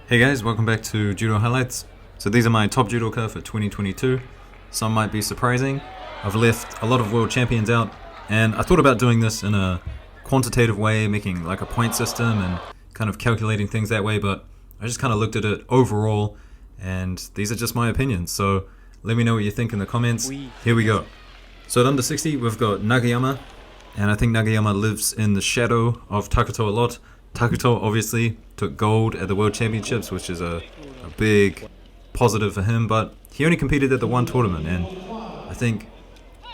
Hey guys, welcome back to Judo Highlights. So these are my top judoka for 2022. Some might be surprising. I've left a lot of world champions out, and I thought about doing this in a quantitative way, making like a point system and kind of calculating things that way, but I just kind of looked at it overall, and these are just my opinions. So let me know what you think in the comments. Here we go. So at under 60, we've got Nagayama, and I think Nagayama lives in the shadow of Takuto a lot. Takuto obviously took gold at the World Championships, which is a big positive for him, but he only competed at the one tournament, and I think,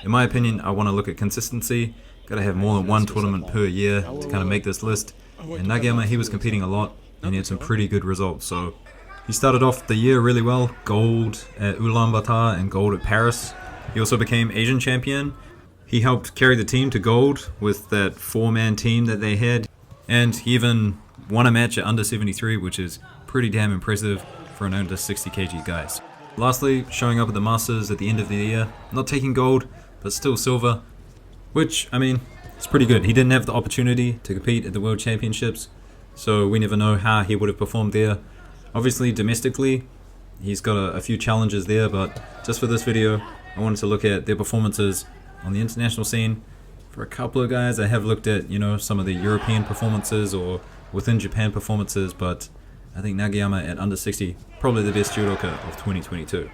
in my opinion, I want to look at consistency. Gotta have more than one tournament per year to kind of make this list. And Nagayama, he was competing a lot, and he had some pretty good results. So he started off the year really well, gold at Ulaanbaatar and gold at Paris. He also became Asian champion. He helped carry the team to gold with that 4-man team that they had. And he even won a match at under 73, which is pretty damn impressive for an under 60 kg guy. Lastly, showing up at the Masters at the end of the year, not taking gold, but still silver, which, I mean, it's pretty good. He didn't have the opportunity to compete at the World Championships, so we never know how he would have performed there. Obviously, domestically, he's got a few challenges there, but just for this video, I wanted to look at their performances on the international scene. For a couple of guys, I have looked at, some of the European performances or within Japan performances, but I think Nagayama at under 60, probably the best judoka of 2022.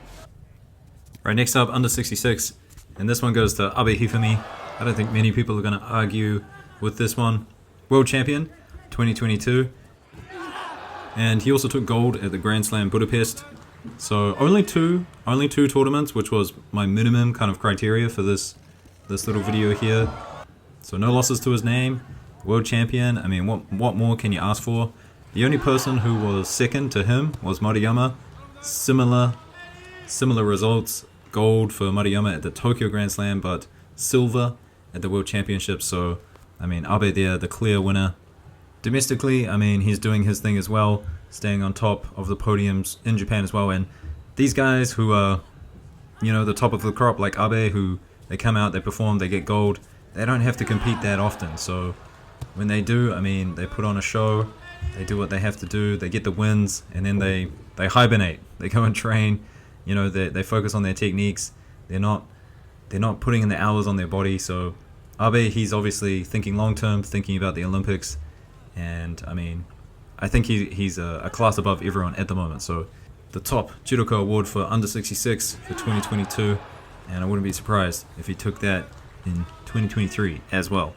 Right, next up, under 66, and this one goes to Abe Hifumi. I don't think many people are going to argue with this one. World champion, 2022, and he also took gold at the Grand Slam Budapest. So only two tournaments, which was my minimum kind of criteria for this little video here. So no losses to his name, world champion. I mean, what more can you ask for? The only person who was second to him was Maruyama. Similar results. Gold for Maruyama at the Tokyo Grand Slam, but silver at the World Championships. So, I mean, Abe there, the clear winner. Domestically, I mean, he's doing his thing as well, staying on top of the podiums in Japan as well. And these guys who are, the top of the crop, like Abe, who they come out, they perform, they get gold. They don't have to compete that often. So when they do, I mean, they put on a show, they do what they have to do, they get the wins, and then they hibernate. They go and train. They focus on their techniques. They're not putting in the hours on their body. So Abe, he's obviously thinking long term, thinking about the Olympics, and I mean, I think he's a class above everyone at the moment. So the top Judoka award for under 66 for 2022, and I wouldn't be surprised if he took that in 2023 as well.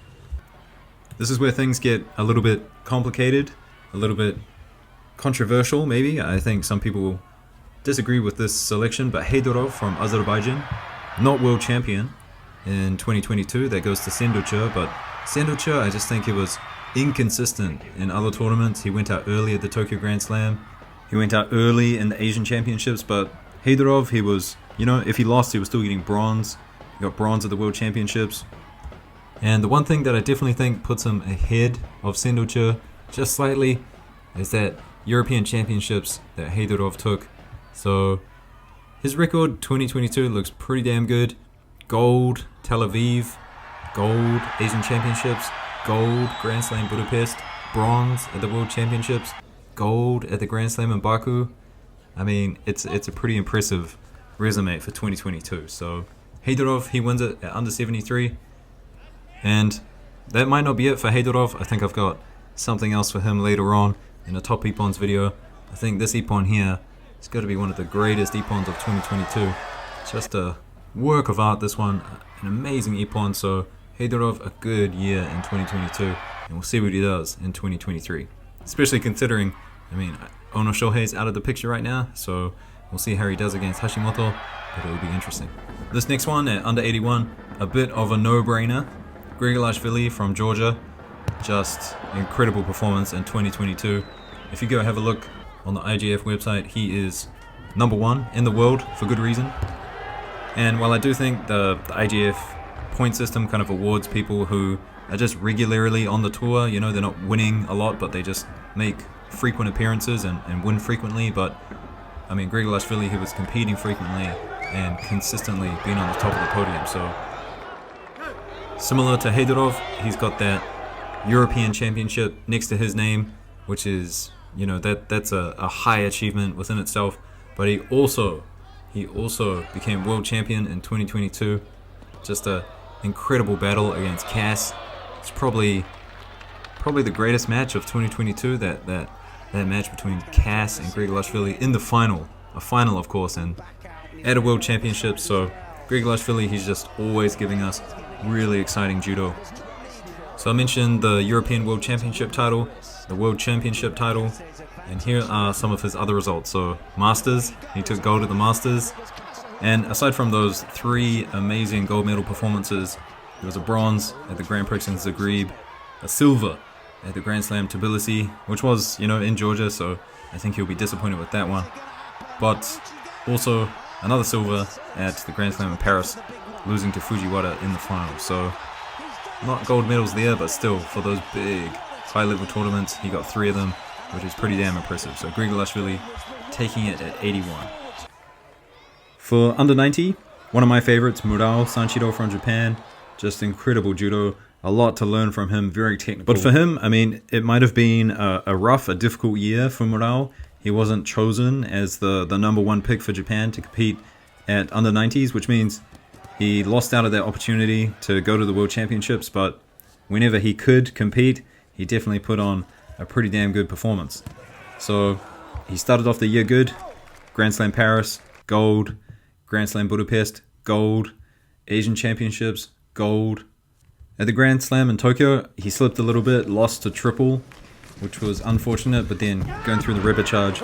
This is where things get a little bit complicated, a little bit controversial maybe. I think some people will disagree with this selection, but Heydarov from Azerbaijan, not world champion in 2022. That goes to Sanshiro, but Sanshiro, I just think he was inconsistent in other tournaments. He went out early at the Tokyo Grand Slam. He went out early in the Asian Championships, but Heydarov, he was, if he lost, he was still getting bronze. He got bronze at the World Championships. And the one thing that I definitely think puts him ahead of Sanshiro, just slightly, is that European Championships that Heydarov took. So his record 2022 looks pretty damn good. Gold Tel Aviv, gold Asian Championships, gold Grand Slam Budapest, bronze at the World Championships, gold at the Grand Slam in Baku. I mean, it's a pretty impressive resume for 2022. So Heydarov, he wins it at under 73. And that might not be it for Heydarov. I think I've got something else for him later on in a top Ippons video. I think this Ippon here is going to be one of the greatest Ippons of 2022. Just a work of art, this one. An amazing Ippon. So Heydarov, a good year in 2022. And we'll see what he does in 2023. Especially considering, I mean, Ono Shohei's out of the picture right now. So we'll see how he does against Hashimoto. But it will be interesting. This next one at under 81, a bit of a no-brainer. Grigalashvili from Georgia, just incredible performance in 2022. If you go have a look on the IGF website, he is #1 in the world for good reason. And while I do think the IGF point system kind of awards people who are just regularly on the tour, they're not winning a lot, but they just make frequent appearances and win frequently. But I mean, Grigalashvili, he was competing frequently and consistently being on the top of the podium. So similar to Heydarov, he's got that European Championship next to his name, which is you know, that's a high achievement within itself. But he also became world champion in 2022. Just a incredible battle against Cass. It's probably the greatest match of 2022. That match between Cass and Grigalashvili in the final, a final of course, and at a world championship. So Grigalashvili, he's just always giving us really exciting judo. So I mentioned the European World Championship title, the World Championship title, and here are some of his other results. So Masters, he took gold at the Masters, and aside from those 3 amazing gold medal performances, there was a bronze at the Grand Prix in Zagreb, a silver at the Grand Slam Tbilisi, which was, you know, in Georgia, so I think he'll be disappointed with that one. But also another silver at the Grand Slam in Paris, losing to Fujiwara in the final. So not gold medals there, but still, for those big high-level tournaments, he got 3 of them, which is pretty damn impressive. So Grigalashvili taking it at 81. For under 90, one of my favorites, Murao, Sanshiro from Japan. Just incredible judo. A lot to learn from him, very technical. But for him, I mean, it might have been a difficult year for Murao. He wasn't chosen as the #1 pick for Japan to compete at under 90s, which means he lost out of that opportunity to go to the World Championships, but whenever he could compete, he definitely put on a pretty damn good performance. So he started off the year good. Grand Slam Paris, gold. Grand Slam Budapest, gold. Asian Championships, gold. At the Grand Slam in Tokyo, he slipped a little bit, lost to triple, which was unfortunate, but then going through the repechage,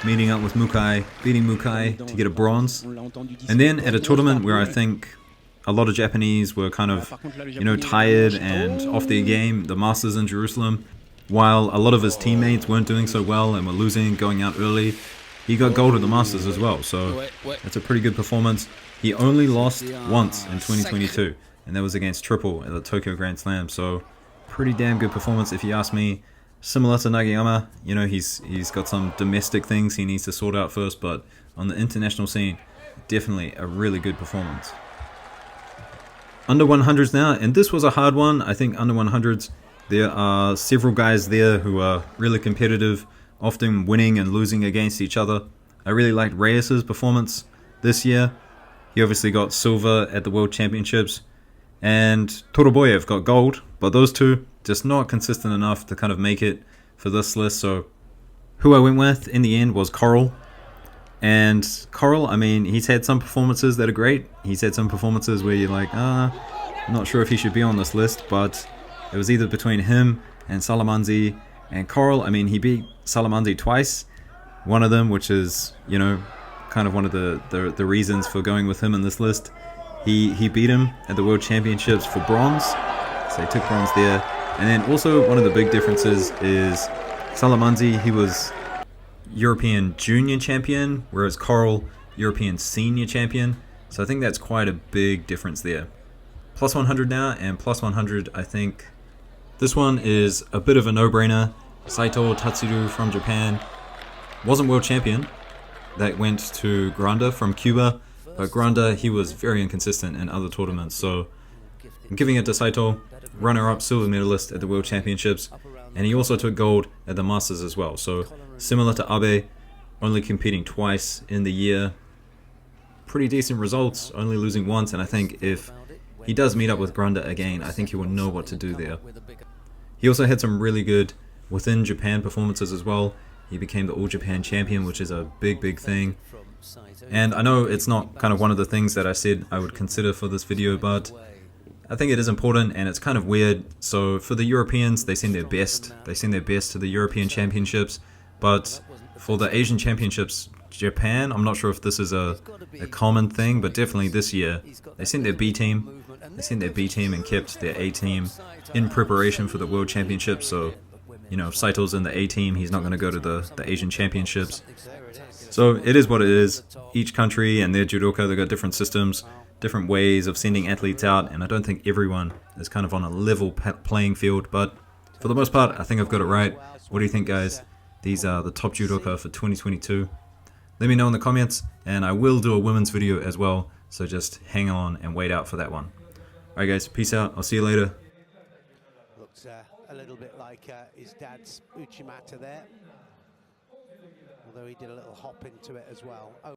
meeting up with Mukai, beating Mukai to get a bronze. And then at a tournament where I think a lot of Japanese were kind of, you know, tired and off their game, the Masters in Jerusalem, while a lot of his teammates weren't doing so well and were losing, going out early, he got gold at the Masters as well, so that's a pretty good performance. He only lost once in 2022, and that was against Triple at the Tokyo Grand Slam, so pretty damn good performance if you ask me. Similar to Nagayama, you know, he's got some domestic things he needs to sort out first, but on the international scene, definitely a really good performance. Under 100s now, and this was a hard one. I think under 100s, there are several guys there who are really competitive, often winning and losing against each other. I really liked Reyes' performance this year. He obviously got silver at the World Championships, and Toroboyev got gold, but those two just not consistent enough to kind of make it for this list. So who I went with in the end was Korrel. And Korrel, I mean, he's had some performances that are great. He's had some performances where you're like, I'm not sure if he should be on this list, but it was either between him and Salamanzi. And Korrel, I mean, he beat Salamanzi twice. One of them, which is, you know, kind of one of the reasons for going with him in this list. He beat him at the World Championships for bronze. So he took bronze there. And then also one of the big differences is Salamanzi, he was European Junior Champion, whereas Korrel, European Senior Champion. So I think that's quite a big difference there. Plus 100 now, and plus 100, I think this one is a bit of a no-brainer. Saito Tatsuru from Japan wasn't world champion. That went to Granda from Cuba, but Granda, he was very inconsistent in other tournaments. So I'm giving it to Saito, runner-up silver medalist at the World Championships, and he also took gold at the Masters as well. So similar to Abe, only competing twice in the year. Pretty decent results, only losing once, and I think if he does meet up with Granda again, I think he will know what to do there. He also had some really good within Japan performances as well. He became the All Japan champion, which is a big thing. And I know it's not kind of one of the things that I said I would consider for this video, but I think it is important, and it's kind of weird. So for the Europeans, they send their best. They send their best to the European Championships, but for the Asian Championships, Japan, I'm not sure if this is a common thing, but definitely this year, they sent their B team. They sent their B team and kept their A team in preparation for the World Championships. So, you know, if Saito's in the A team, he's not going to go to the Asian Championships. So it is what it is. Each country and their judoka, they've got different systems, different ways of sending athletes out, and I don't think everyone is kind of on a level playing field, but for the most part, I think I've got it right. What do you think, guys? These are the top judoka for 2022. Let me know in the comments, and I will do a women's video as well, so just hang on and wait out for that one. Alright guys, peace out, I'll see you later. Looks a little bit like his dad's Uchimata there. so he did a little hop into it as well.